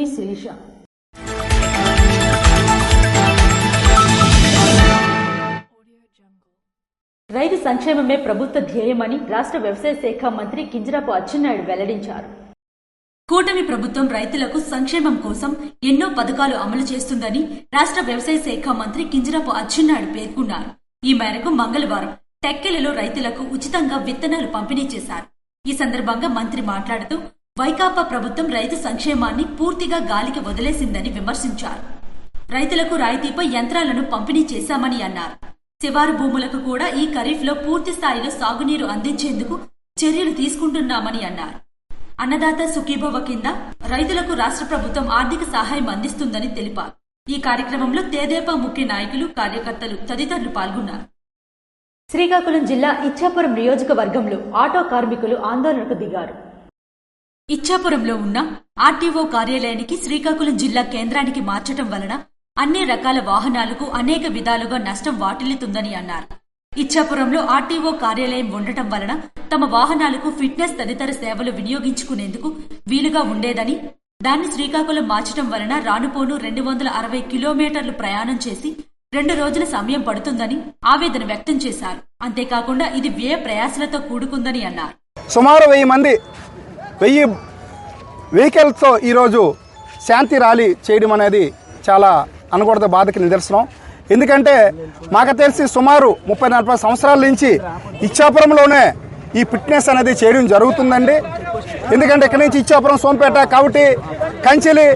మీ శిరీష. రైతు సంక్షేమమే ప్రభుత్వ ధ్యేయమని రాష్ట్ర వ్యవసాయ శాఖ మంత్రి కింజరాపు అచ్చెన్నాయుడు వెల్లడించారు. కూటమి ప్రభుత్వం రైతులకు సంక్షేమం కోసం ఎన్నో పథకాలు అమలు చేస్తుందని రాష్ట్ర వ్యవసాయ శాఖ మంత్రి కింజరాపు అచ్చెన్నాయుడు పేర్కొన్నారు. ఈ మేరకు మంగళవారం టెక్కెలలో రైతులకు ఉచితంగా విత్తనాలు పంపిణీ చేశారు. ఈ సందర్భంగా మంత్రి మాట్లాడుతూ వైకాపా ప్రభుత్వం రైతు సంక్షేమాన్ని పూర్తిగా గాలికి వదిలేసిందని విమర్శించారు. రైతులకు రాయితీపై యంత్రాలను పంపిణీ చేశామని అన్నారు. శివారు భూములకు కూడా ఈ ఖరీఫ్లో పూర్తి స్థాయిలో సాగునీరు అందించేందుకు చర్యలు తీసుకుంటున్నామని అన్నారు. అన్నదాత సుఖీభవ కింద రైతులకు రాష్ట్ర ప్రభుత్వం ఆర్థిక సహాయం అందిస్తుందని తెలిపారు. ఈ కార్యక్రమంలో తెదేపా ముఖ్య నాయకులు, కార్యకర్తలు తదితరులు పాల్గొన్నారు. శ్రీకాకుళం జిల్లా ఇచ్చాపురం నియోజకవర్గంలో ఆటో కార్మికులు ఆందోళనకు దిగారు. ఇచ్చాపురంలో ఉన్న ఆర్టీఓ కార్యాలయానికి శ్రీకాకుళం జిల్లా కేంద్రానికి మార్చటం వలన అన్ని రకాల వాహనాలకు అనేక విధాలుగా నష్టం వాటిల్లుతుందని అన్నారు. ఇచ్చాపురంలో ఆర్టీఓ కార్యాలయం ఉండటం వలన తమ వాహనాలకు ఫిట్నెస్ తదితర సేవలు వినియోగించుకునేందుకు వీలుగా ఉండేదని, దాన్ని శ్రీకాకుళం మార్చడం వలన రానుపోను 260 కిలోమీటర్లు ప్రయాణం చేసి 2 రోజుల సమయం పడుతుందని ఆవేదన వ్యక్తం చేశారు. అంతేకాకుండా ఇది వ్యయ ప్రయాసలతో కూడుకుందని అన్నారు. సుమారు 1000 మంది 1000 వెహికల్స్తో ఈరోజు శాంతి ర్యాలీ చేయడం అనేది చాలా అనకూడదు బాధకి నిదర్శనం. ఎందుకంటే మాకు తెలిసి సుమారు 30-40 సంవత్సరాల నుంచి ఇచ్చాపురంలోనే ఈ ఫిట్నెస్ అనేది చేయడం జరుగుతుందండి. ఎందుకంటే ఇక్కడి నుంచి ఇచ్చాపురం, సోంపేట, కవటి, కంచెలి,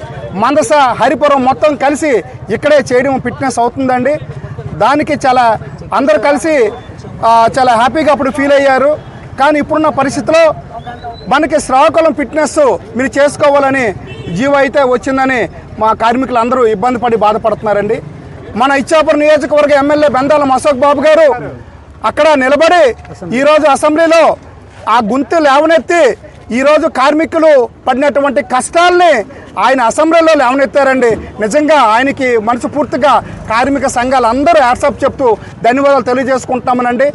మందస, హరిపురం మొత్తం కలిసి ఇక్కడే చేయడం ఫిట్నెస్ అవుతుందండి. దానికి చాలా అందరూ కలిసి చాలా హ్యాపీగా అప్పుడు ఫీల్ అయ్యారు. కానీ ఇప్పుడున్న పరిస్థితిలో మనకి శ్రీకాకుళం ఫిట్నెస్ మీరు చేసుకోవాలని జీవో అయితే వచ్చిందని మా కార్మికులు అందరూ ఇబ్బంది పడి బాధపడుతున్నారండి. మన ఇచ్చాపురం నియోజకవర్గ ఎమ్మెల్యే బెందాలం అశోక్ బాబు గారు అక్కడ నిలబడి ఈరోజు అసెంబ్లీలో ఆ గొంతు లేవనెత్తి ఈరోజు కార్మికులు పడినటువంటి కష్టాలని ఆయన అసెంబ్లీలో లేవనెత్తారండి. నిజంగా ఆయనకి మనస్ఫూర్తిగా కార్మిక సంఘాలు అందరూ హ్యాట్సాప్ చెప్తూ ధన్యవాదాలు తెలియజేసుకుంటామనండి.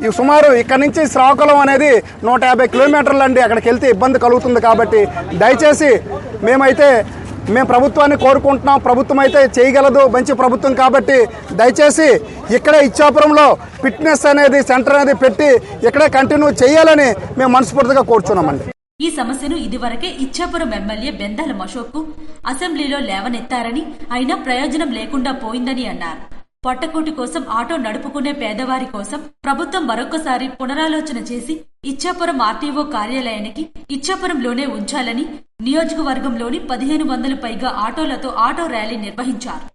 ఈ సుమారు ఇక్కడి నుంచి శ్రీకాకుళం అనేది 150 కిలోమీటర్లు అండి. అక్కడికి వెళ్తే ఇబ్బంది కలుగుతుంది. కాబట్టి దయచేసి మేము ప్రభుత్వాన్ని కోరుకుంటున్నాం. ప్రభుత్వం అయితే చేయగలదు, మంచి ప్రభుత్వం. కాబట్టి దయచేసి ఇక్కడే ఇచ్చాపురంలో ఫిట్నెస్ అనేది సెంటర్ అనేది పెట్టి ఇక్కడే కంటిన్యూ చేయాలని మేము మనస్ఫూర్తిగా కోరుచున్నామండి. ఈ సమస్యను ఇదివరకే ఇచ్చాపురం ఎమ్మెల్యే బెందాలం అశోక్ అసెంబ్లీలో లేవనెత్తారని, అయినా ప్రయోజనం లేకుండా పోయిందని అన్నారు. పొట్టకూటి కోసం ఆటో నడుపుకునే పేదవారి కోసం ప్రభుత్వం మరొకసారి పునరాలోచన చేసి ఇచ్చాపురం ఆర్టీఓ కార్యాలయానికి ఇచ్చాపురంలోనే ఉంచాలని నియోజకవర్గంలోని 1500 పైగా ఆటోలతో ఆటో ర్యాలీ నిర్వహించారు.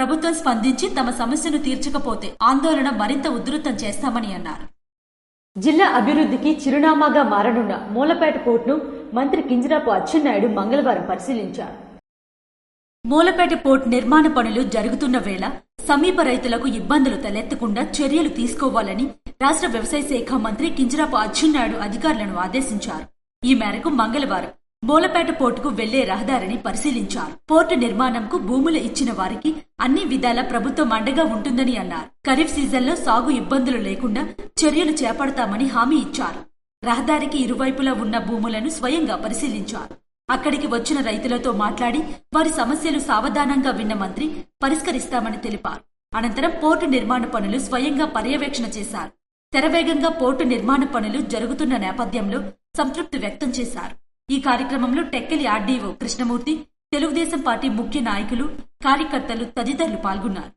ప్రభుత్వం స్పందించి తమ సమస్యను తీర్చకపోతే ఆందోళన మరింత ఉధృతం చేస్తామని అన్నారు. జిల్లా అభివృద్ధికి చిరునామాగా మారనున్న మూలపేట పోర్టును మంత్రి కింజరాపు అచ్చెన్నాయుడు మంగళవారం పరిశీలించారు. మూలపేట పోర్టు నిర్మాణ పనులు జరుగుతున్న వేళ సమీప రైతులకు ఇబ్బందులు తలెత్తకుండా చర్యలు తీసుకోవాలని రాష్ట్ర వ్యవసాయ శాఖ మంత్రి కింజరాపు అచ్చెన్నాయుడు అధికారులను ఆదేశించారు. ఈ మేరకు మంగళవారం మూలపేట పోర్టుకు వెళ్లే రహదారిని పరిశీలించారు. పోర్టు నిర్మాణంకు భూములు ఇచ్చిన వారికి అన్ని విధాల ప్రభుత్వం అండగా ఉంటుందని అన్నారు. ఖరీఫ్ సీజన్లో సాగు ఇబ్బందులు లేకుండా చర్యలు చేపడతామని హామీ ఇచ్చారు. రహదారికి ఇరువైపులా ఉన్న భూములను స్వయంగా పరిశీలించారు. అక్కడికి వచ్చిన రైతులతో మాట్లాడి వారి సమస్యలు సావధానంగా విన్న మంత్రి పరిష్కరిస్తామని తెలిపారు. అనంతరం పోర్టు నిర్మాణ పనులు స్వయంగా పర్యవేక్షణ చేశారు. శరవేగంగా పోర్టు నిర్మాణ పనులు జరుగుతున్న నేపథ్యంలో సంతృప్తి వ్యక్తం చేశారు. ఈ కార్యక్రమంలో టెక్కలి ఆర్డీఓ కృష్ణమూర్తి, తెలుగుదేశం పార్టీ ముఖ్య నాయకులు, కార్యకర్తలు తదితరులు పాల్గొన్నారు.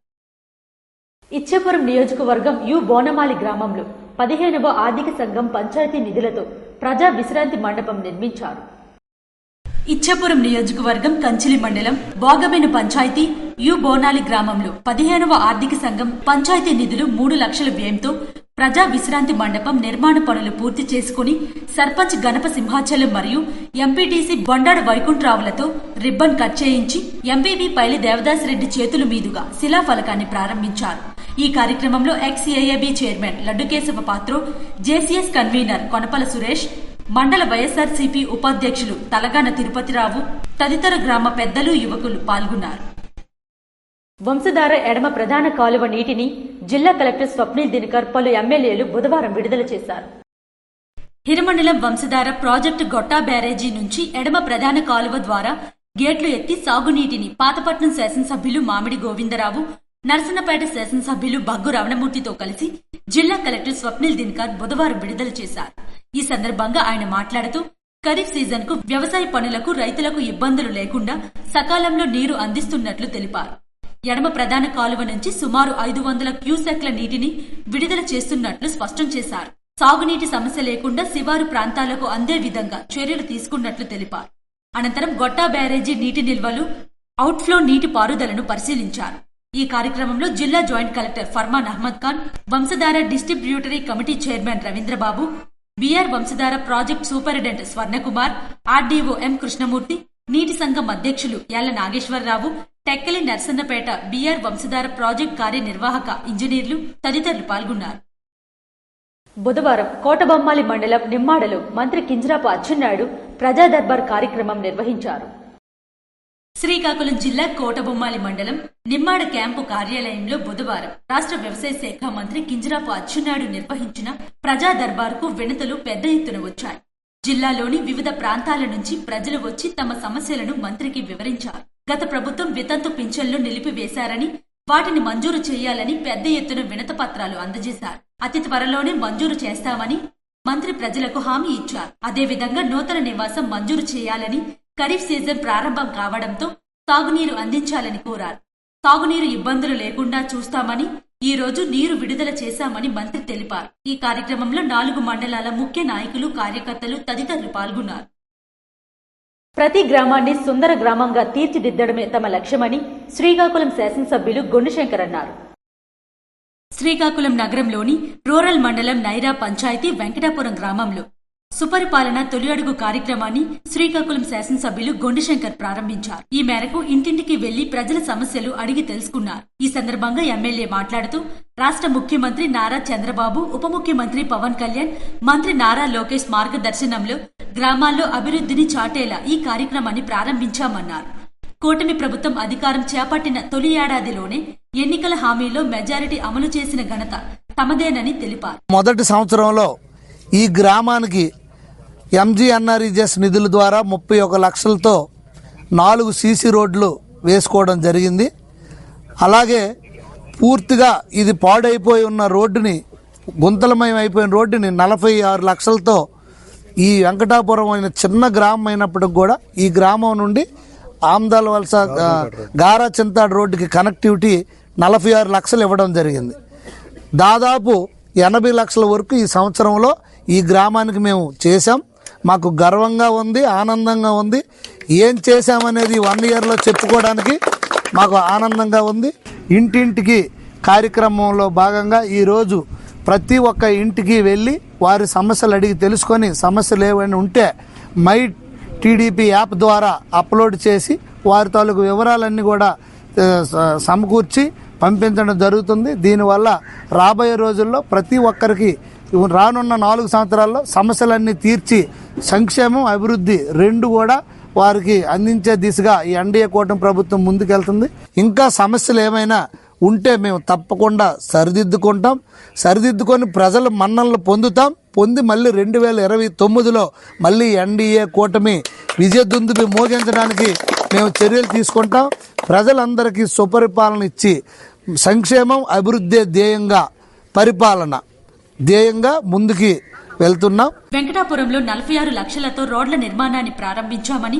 ఇచ్చాపురం నియోజకవర్గం యు బోనమాలి గ్రామంలో 15వ ఆర్థిక సంఘం పంచాయతీ నిధులతో ప్రజా విశ్రాంతి మండపం నిర్మించారు. ఇచ్చాపురం నియోజకవర్గం కంచిలి మండలం బోగబెను పంచాయతీ యు బోనాలి గ్రామంలో 15వ ఆర్థిక సంఘం పంచాయతీ నిధులు 3 లక్షల వ్యయంతో ప్రజా విశ్రాంతి మండపం నిర్మాణ పనులు పూర్తి చేసుకుని సర్పంచ్ గణప సింహాచలం మరియు ఎంపీటీసీ బొండాడ వైకుంఠరావులతో రిబ్బన్ కట్ చేయించి ఎంపీపీ పైలి దేవదాస్ రెడ్డి చేతుల మీదుగా శిలాఫలకాన్ని ప్రారంభించారు. ఈ కార్యక్రమంలో ex AAB chairman Laddukeshava Patro, JCS convener Konapala Suresh, మండల వైఎస్ఆర్సీపీ ఉపాధ్యక్షులు తలగాన తిరుపతిరావు తదితర గ్రామ పెద్దలు, యువకులు పాల్గొన్నారు. వంశధార ఎడమ ప్రధాన కాలువ నీటిని జిల్లా కలెక్టర్ స్వప్నిల్ దినకర్ పలు ఎమ్మెల్యేలు బుధవారం విడుదల చేశారు. హిరమండలం వంశధార ప్రాజెక్టు గొట్టా బ్యారేజీ నుంచి ఎడమ ప్రధాన కాలువ ద్వారా గేట్లు ఎత్తి సాగునీటిని పాతపట్నం శాసనసభ్యులు మామిడి గోవిందరావు, నరసన్నపేట శాసనసభ్యులు బగ్గు రమణమూర్తితో కలిసి జిల్లా కలెక్టర్ స్వప్నిల్ దినకర్ బుధవారం విడుదల చేశారు. ఈ సందర్భంగా ఆయన మాట్లాడుతూ ఖరీఫ్ సీజన్ కు వ్యవసాయ పనులకు రైతులకు ఇబ్బందులు లేకుండా సకాలంలో నీరు అందిస్తున్నట్లు తెలిపారు. ఎడమ ప్రధాన కాలువ నుంచి సుమారు 500 క్యూసెక్ల నీటిని విడుదల చేస్తున్నట్లు స్పష్టం చేశారు. సాగునీటి సమస్య లేకుండా శివారు ప్రాంతాలకు అందే విధంగా చర్యలు తీసుకున్నట్లు తెలిపారు. అనంతరం గొట్టా బ్యారేజీ నీటి నిల్వలు, అవుట్ఫ్లో నీటి పారుదలను పరిశీలించారు. ఈ కార్యక్రమంలో జిల్లా joint collector Farman Ahmed Khan, Vamsadhara distributory committee chairman Ravindrababu, BR Vamsadhara project superintendent Swarnakumar, RDO M Krishnamurthy, నీటి సంఘం అధ్యక్షులు యాళ్ల నాగేశ్వరరావు, టెక్కలి నర్సన్నపేట బీఆర్ వంశధార ప్రాజెక్ట్ కార్యనిర్వాహక ఇంజనీర్లు తదితరులు పాల్గొన్నారు. బుధవారం కోటబొమ్మాలి మండలం నిమ్మాడలో మంత్రి కింజరాపు అచ్చెన్నాయుడు ప్రజా దర్బార్ కార్యక్రమం నిర్వహించారు. శ్రీకాకుళం జిల్లా కోటబొమ్మాలి మండలం నిమ్మాడ క్యాంపు కార్యాలయంలో బుధవారం రాష్ట్ర వ్యవసాయ శాఖ మంత్రి కింజరాపు అచ్చెన్నాయుడు నిర్వహించిన ప్రజా దర్బార్కు వినతులు పెద్ద ఎత్తున వచ్చాయి. జిల్లాలోని వివిధ ప్రాంతాల నుంచి ప్రజలు వచ్చి తమ సమస్యలను మంత్రికి వివరించారు. గత ప్రభుత్వం వితంతు పింఛన్లు నిలిపివేశారని, వాటిని మంజూరు చేయాలని పెద్ద ఎత్తున వినతి పత్రాలు అందజేశారు. అతి త్వరలోనే మంజూరు చేస్తామని మంత్రి ప్రజలకు హామీ ఇచ్చారు. అదేవిధంగా నూతన నివాసం మంజూరు చేయాలని, ఖరీఫ్ సీజన్ ప్రారంభం కావడంతో తాగునీరు అందించాలని కోరారు. తాగునీరు ఇబ్బందులు లేకుండా చూస్తామని, ఈ రోజు నీరు విడుదల చేశామని మంత్రి తెలిపారు. ఈ కార్యక్రమంలో 4 మండలాల ముఖ్య నాయకులు, కార్యకర్తలు తదితరులు పాల్గొన్నారు. ప్రతి గ్రామాన్ని సుందర గ్రామంగా తీర్చిదిద్దడమే తమ లక్ష్యమని శ్రీకాకుళం శాసనసభ్యులు గొండుశంకర్ అన్నారు. శ్రీకాకుళం నగరంలోని రూరల్ మండలం నైరా పంచాయతీ వెంకటాపురం గ్రామంలో సుపరిపాలన తొలి అడుగు కార్యక్రమాన్ని శ్రీకాకుళం శాసనసభ్యులు గొండుశంకర్ ప్రారంభించారు. ఈ మేరకు ఇంటింటికి వెళ్లి ప్రజల సమస్యలు అడిగి తెలుసుకున్నారు. ఈ సందర్భంగా ఎమ్మెల్యే మాట్లాడుతూ రాష్ట్ర ముఖ్యమంత్రి నారా చంద్రబాబు, ఉప ముఖ్యమంత్రి పవన్ కళ్యాణ్, మంత్రి నారా లోకేష్ మార్గదర్శనంలో గ్రామాల్లో అభివృద్ధిని చాటేలా ఈ కార్యక్రమాన్ని ప్రారంభించామన్నారు. కూటమి ప్రభుత్వం అధికారం చేపట్టిన తొలి ఏడాదిలోనే ఎన్నికల హామీలో మెజారిటీ అమలు చేసిన ఘనత తమదేనని తెలిపారు. మొదటి సంవత్సరంలో ఈ గ్రామానికి ఎంజీఎన్ఆర్ఈజెస్ నిధుల ద్వారా 31 లక్షలతో 4 సీసీ రోడ్లు వేసుకోవడం జరిగింది. అలాగే పూర్తిగా ఇది పాడైపోయి ఉన్న రోడ్డుని, గుంతలమయం అయిపోయిన రోడ్డుని 46 లక్షలతో ఈ వెంకటాపురం అయిన చిన్న గ్రామం అయినప్పటికి కూడా ఈ గ్రామం నుండి ఆమ్దాల వలస గారా చింతాడు రోడ్డుకి కనెక్టివిటీ 46 లక్షలు ఇవ్వడం జరిగింది. దాదాపు 80 లక్షల వరకు ఈ సంవత్సరంలో ఈ గ్రామానికి మేము చేశాం. మాకు గర్వంగా ఉంది, ఆనందంగా ఉంది. ఏం చేశామనేది 1 ఇయర్లో చెప్పుకోవడానికి మాకు ఆనందంగా ఉంది. ఇంటింటికి కార్యక్రమంలో భాగంగా ఈరోజు ప్రతి ఒక్క ఇంటికి వెళ్ళి వారి సమస్యలు అడిగి తెలుసుకొని, సమస్యలు ఏమైనా ఉంటే మై టీడీపీ యాప్ ద్వారా అప్లోడ్ చేసి వారి తాలూకు వివరాలన్నీ కూడా సమకూర్చి పంపించడం జరుగుతుంది. దీనివల్ల రాబోయే రోజుల్లో ప్రతి ఒక్కరికి రానున్న 4 సంవత్సరాల్లో సమస్యలన్నీ తీర్చి సంక్షేమం, అభివృద్ధి 2 కూడా వారికి అందించే దిశగా ఈ ఎన్డీఏ కూటమి ప్రభుత్వం ముందుకెళ్తుంది. ఇంకా సమస్యలు ఏమైనా ఉంటే మేము తప్పకుండా సరిదిద్దుకుంటాం. సరిదిద్దుకొని ప్రజల మన్ననలు పొంది మళ్ళీ 2029లో మళ్ళీ ఎన్డీఏ కూటమి విజయదుందుబి మోగించడానికి మేము చర్యలు తీసుకుంటాం. ప్రజలందరికీ సుపరిపాలన ఇచ్చి సంక్షేమం, అభివృద్ధి పరిపాలన ధ్యేయంగా ముందుకి వెళ్తున్నాం. వెంకటాపురంలో 46 లక్షలతో రోడ్ల నిర్మాణాన్ని ప్రారంభించామని,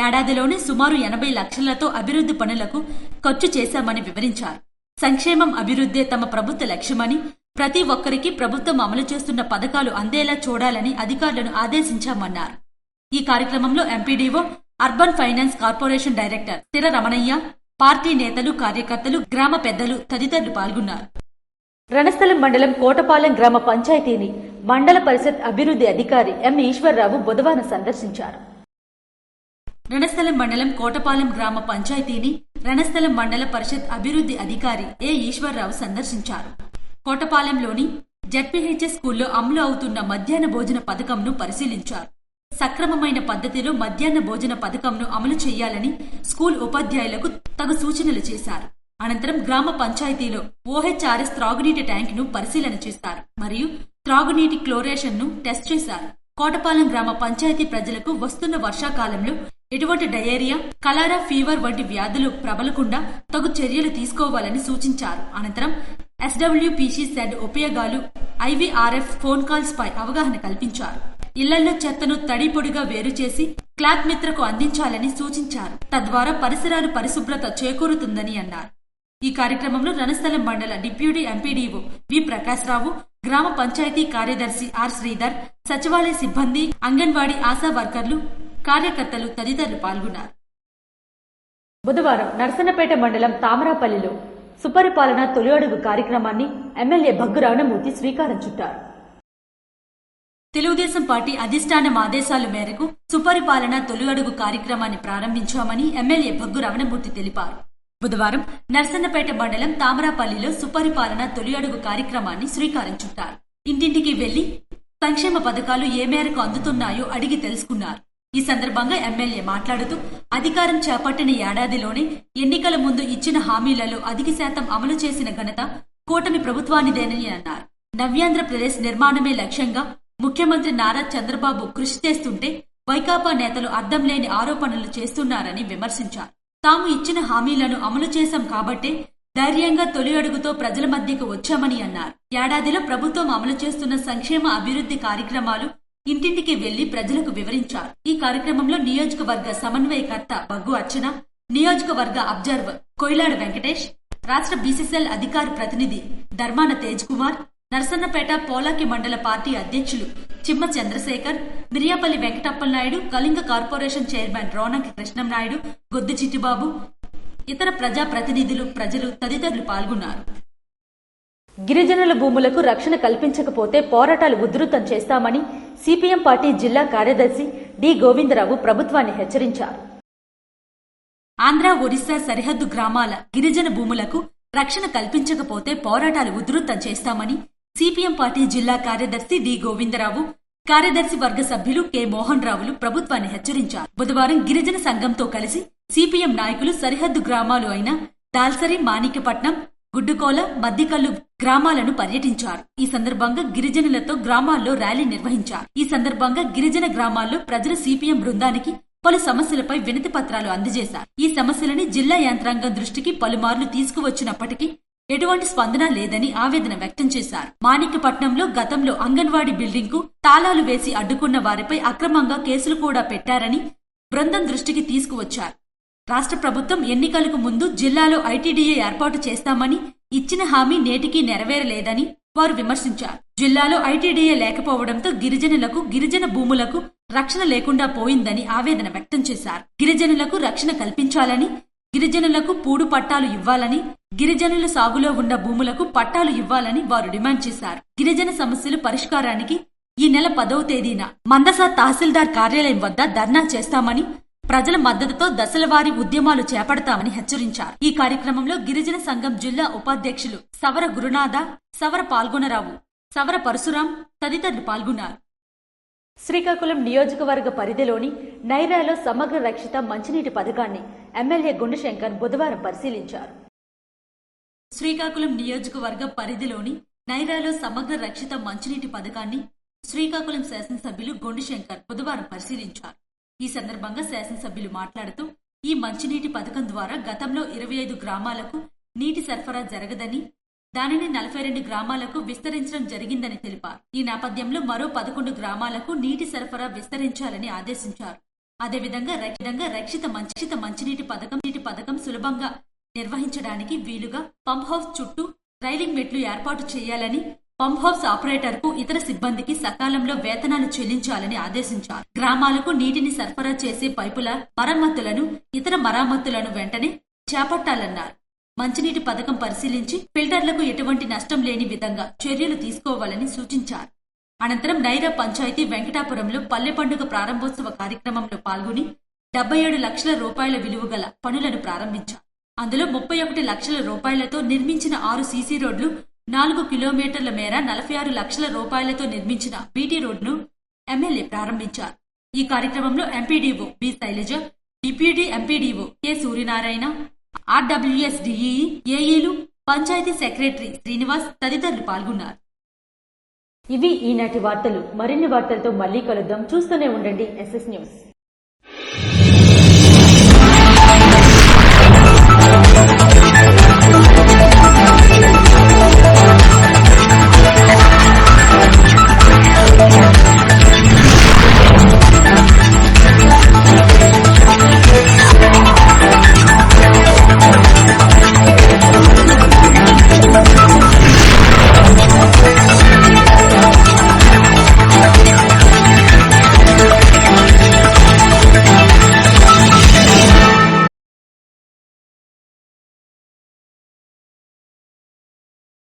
ఏడాదిలోనే సుమారు 80 లక్షలతో అభివృద్ధి పనులకు ఖర్చు చేశామని వివరించారు. సంక్షేమం, అభివృద్ధే తమ ప్రభుత్వ లక్ష్యమని, ప్రతి ఒక్కరికి ప్రభుత్వం అమలు చేస్తున్న పథకాలు అందేలా చూడాలని అధికారులను ఆదేశించామన్నారు. ఈ కార్యక్రమంలో MPDO, urban finance corporation director స్థిర రమణయ్య, పార్టీ నేతలు, కార్యకర్తలు, గ్రామ పెద్దలు తదితరులు పాల్గొన్నారు. రణస్థలం మండలం కోటపాలెం గ్రామ పంచాయతీని మండల పరిషత్ అభివృద్ధి అధికారి ఎం ఈశ్వర్రావు బుధవారం సందర్శించారు. రణస్థలం మండలం కోటపాలెం గ్రామ పంచాయతీని రణస్థలం మండల పరిషత్ అభివృద్ధి అధికారి ఏ ఈశ్వర్రావు సందర్శించారు. కోటపాలెంలోని జెడ్పీహెచ్ఎస్ స్కూల్లో అమలు అవుతున్న మధ్యాహ్న భోజన పథకంను పరిశీలించారు. సక్రమమైన పద్ధతిలో మధ్యాహ్న భోజన పథకంను అమలు చేయాలని స్కూల్ ఉపాధ్యాయులకు తగు సూచనలు చేశారు. అనంతరం గ్రామ పంచాయతీలో ఓహెచ్ఆర్ఎస్ త్రాగునీటి ట్యాంక్ ను పరిశీలన చేస్తారు మరియు త్రాగునీటి క్లోరేషన్ ను టెస్ట్ చేశారు. కోటపాలెం గ్రామ పంచాయతీ ప్రజలకు వస్తున్న వర్షాకాలంలో ఎటువంటి డయేరియా, కలారా ఫీవర్ వంటి వ్యాధులు ప్రబలకుండా తగు చర్యలు తీసుకోవాలని సూచించారు. అనంతరం ఎస్డబ్ల్యూపీసీ సెడ్ ఉపయోగాలు, ఐవీఆర్ఎఫ్ ఫోన్ కాల్స్ పై అవగాహన కల్పించారు. ఇళ్లలో చెత్తను తడి పొడిగా వేరు చేసి క్లాత్ మిత్రకు అందించాలని సూచించారు. తద్వారా పరిసరాలు పరిశుభ్రత చేకూరుతుందని అన్నారు. ఈ కార్యక్రమంలో రణస్థలం మండల డిప్యూటీ ఎంపీడీఓ వి ప్రకాశ్రావు, గ్రామ పంచాయతీ కార్యదర్శి ఆర్ శ్రీధర్, సచివాలయ సిబ్బంది, అంగన్వాడీ ఆశా వర్కర్లు, కార్యకర్తలు తదితరులు పాల్గొన్నారు. బుధవారం నర్సన్నపేట మండలం తామరాపల్లిలో సుపరిపాలన తొలి అడుగు కార్యక్రమాన్ని ఎమ్మెల్యే భగ్గు రమణమూర్తి శ్రీకారం చుట్టారు. తెలుగుదేశం పార్టీ అధిష్టానం ఆదేశాల మేరకు సుపరిపాలన తొలి అడుగు కార్యక్రమాన్ని ప్రారంభించామని ఎమ్మెల్యే భగ్గు రమణమూర్తి తెలిపారు. బుధవారం నర్సన్నపేట మండలం తామరాపల్లిలో సుపరిపాలన తొలి అడుగు కార్యక్రమాన్ని శ్రీకారం చుట్టారు. ఇంటింటికి వెళ్లి సంక్షేమ పథకాలు ఏ మేరకు అందుతున్నాయో అడిగి తెలుసుకున్నారు. ఈ సందర్భంగా ఎమ్మెల్యే మాట్లాడుతూ అధికారం చేపట్టిన ఏడాదిలోనే ఎన్నికల ముందు ఇచ్చిన హామీలలో అధిక శాతం అమలు చేసిన ఘనత కూటమి ప్రభుత్వానిదేనని అన్నారు. నవ్యాంధ్రప్రదేశ్ నిర్మాణమే లక్ష్యంగా ముఖ్యమంత్రి నారా చంద్రబాబు కృషి చేస్తుంటే వైకాపా నేతలు అర్థం లేని ఆరోపణలు చేస్తున్నారని విమర్శించారు. తాము ఇచ్చిన హామీలను అమలు చేశాం కాబట్టే ధైర్యంగా తొలి అడుగుతో ప్రజల మధ్యకు వచ్చామని అన్నారు. ఏడాదిలో ప్రభుత్వం అమలు చేస్తున్న సంక్షేమ అభివృద్ధి కార్యక్రమాలు ఇంటింటికి వెళ్లి ప్రజలకు వివరించారు. ఈ కార్యక్రమంలో నియోజకవర్గ సమన్వయకర్త బగ్గు అర్చన, నియోజకవర్గ అబ్జర్వర్ కొయిలాడ వెంకటేష్, రాష్ట్ర బీసీసీఎల్ అధికార ప్రతినిధి ధర్మాన తేజ్ కుమార్, నర్సన్నపేట పోలాకి మండల పార్టీ అధ్యక్షులు చిమ్మ చంద్రశేఖర్, మిరియాపల్లి వెంకటప్పలనాయుడు, కళింగ కార్పొరేషన్ చైర్మన్ రోనంకి కృష్ణంనాయుడు, గొద్దు చిట్టిబాబు, ఇతర ప్రజా ప్రతినిధులు, ప్రజలు తదితరులు పాల్గొన్నారు. గిరిజనుల భూములకు రక్షణ కల్పించకపోతే పోరాటాలు ఉధృతం చేస్తామని సిపిఎం పార్టీ జిల్లా కార్యదర్శి డి గోవిందరావు ప్రభుత్వాన్ని హెచ్చరించారు. ఆంధ్ర, ఒడిశా సరిహద్దు గ్రామాల గిరిజన భూములకు రక్షణ కల్పించకపోతే పోరాటాలు ఉధృతం చేస్తామని సిపిఎం పార్టీ జిల్లా కార్యదర్శి డి గోవిందరావు, కార్యదర్శి వర్గ సభ్యులు కె మోహన్ రావులు ప్రభుత్వాన్ని హెచ్చరించారు. బుధవారం గిరిజన సంఘంతో కలిసి సిపిఎం నాయకులు సరిహద్దు గ్రామాలు అయిన దాల్సరి, మాణిక్యపట్నం, గుడ్డుకోల, మద్దికల్లు గ్రామాలను పర్యటించారు. ఈ సందర్భంగా గిరిజనులతో గ్రామాల్లో ర్యాలీ నిర్వహించారు. ఈ సందర్భంగా గిరిజన గ్రామాల్లో ప్రజలు సిపిఎం బృందానికి పలు సమస్యలపై వినతి పత్రాలు అందజేశారు. ఈ సమస్యలని జిల్లా యంత్రాంగం దృష్టికి పలుమార్లు తీసుకువచ్చినప్పటికీ ఎటువంటి స్పందన లేదని ఆవేదన వ్యక్తం చేశారు. మాణిక్యపట్నంలో గతంలో అంగన్వాడీ బిల్డింగ్ కు తాళాలు వేసి అడ్డుకున్న వారిపై అక్రమంగా కేసులు కూడా పెట్టారని బృందం దృష్టికి తీసుకువచ్చారు. రాష్ట్ర ప్రభుత్వం ఎన్నికలకు ముందు జిల్లాలో ఐటీడీఏ ఏర్పాటు చేస్తామని ఇచ్చిన హామీ నేటికీ నెరవేరలేదని వారు విమర్శించారు. జిల్లాలో ఐటీడీఏ లేకపోవడంతో గిరిజనులకు, గిరిజన భూములకు రక్షణ లేకుండా పోయిందని ఆవేదన వ్యక్తం చేశారు. గిరిజనులకు రక్షణ కల్పించాలని, గిరిజనులకు పూడు పట్టాలు ఇవ్వాలని, గిరిజనుల సాగులో ఉన్న భూములకు పట్టాలు ఇవ్వాలని వారు డిమాండ్ చేశారు. గిరిజన సమస్యలు పరిష్కారానికి ఈ నెల 10వ తేదీన మందస తహసీల్దార్ కార్యాలయం వద్ద ధర్నా చేస్తామని, ప్రజల మద్దతుతో దశలవారీ ఉద్యమాలు చేపడతామని హెచ్చరించారు. ఈ కార్యక్రమంలో గిరిజన సంఘం జిల్లా ఉపాధ్యక్షులు సవర గురునాథ, సవర పాల్గొనరావు, సవర పరశురాం తదితరులు పాల్గొన్నారు. శ్రీకాకుళం నియోజకవర్గ పరిధిలోని నైరాలో సమగ్ర రక్షిత మంచినీటి పథకాన్ని ఎమ్మెల్యే గుండుశంకర్ బుధవారం పరిశీలించారు. శ్రీకాకుళం నియోజకవర్గ పరిధిలోని నైరాలో సమగ్ర రక్షిత మంచినీటి పథకాన్ని శ్రీకాకుళం శాసనసభ్యులు గుండుశంకర్ బుధవారం పరిశీలించారు. ఈ సందర్భంగా శాసనసభ్యులు మాట్లాడుతూ ఈ మంచినీటి పథకం ద్వారా గతంలో 25 గ్రామాలకు నీటి సరఫరా జరగదని, దానిని 42 గ్రామాలకు విస్తరించడం జరిగిందని తెలిపారు. ఈ నేపథ్యంలో మరో 11 గ్రామాలకు నీటి సరఫరా విస్తరించాలని ఆదేశించారు. అదేవిధంగా రక్షిత మంచినీటి పథకం సులభంగా నిర్వహించడానికి వీలుగా పంప్ హౌస్ చుట్టూ రైలింగ్ మెట్లు ఏర్పాటు చేయాలని, పంప్ హౌస్ ఆపరేటర్ కు, ఇతర సిబ్బందికి సకాలంలో వేతనాలు చెల్లించాలని ఆదేశించారు. గ్రామాలకు నీటిని సరఫరా చేసే పైపుల మరమ్మతులను, ఇతర మరమ్మతులను వెంటనే చేపట్టాలన్నారు. మంచినీటి పథకం పరిశీలించి ఫిల్టర్లకు ఎటువంటి నష్టం లేని విధంగా చర్యలు తీసుకోవాలని సూచించారు. అనంతరం నైరా పంచాయతీ వెంకటాపురంలో పల్లె పండుగ ప్రారంభోత్సవ కార్యక్రమంలో పాల్గొని 77 లక్షల రూపాయల విలువ గల పనులను ప్రారంభించారు. అందులో 31 లక్షల రూపాయలతో నిర్మించిన 6 సీసీ రోడ్లు, 4 కిలోమీటర్ల మేర 46 లక్షల రూపాయలతో నిర్మించిన బీటీ రోడ్ను ఎమ్మెల్యే ప్రారంభించారు. ఈ కార్యక్రమంలో MPDO B Sailaja, deputy MPDO K Suryanarayana, RWS DEE, ఏఈలు, పంచాయతీ సెక్రటరీ శ్రీనివాస్ తదితరులు పాల్గొన్నారు. ఇవి ఈనాటి వార్తలు. మరిన్ని వార్తలతో మళ్ళీ కలుద్దాం. చూస్తూనే ఉండండి SS న్యూస్.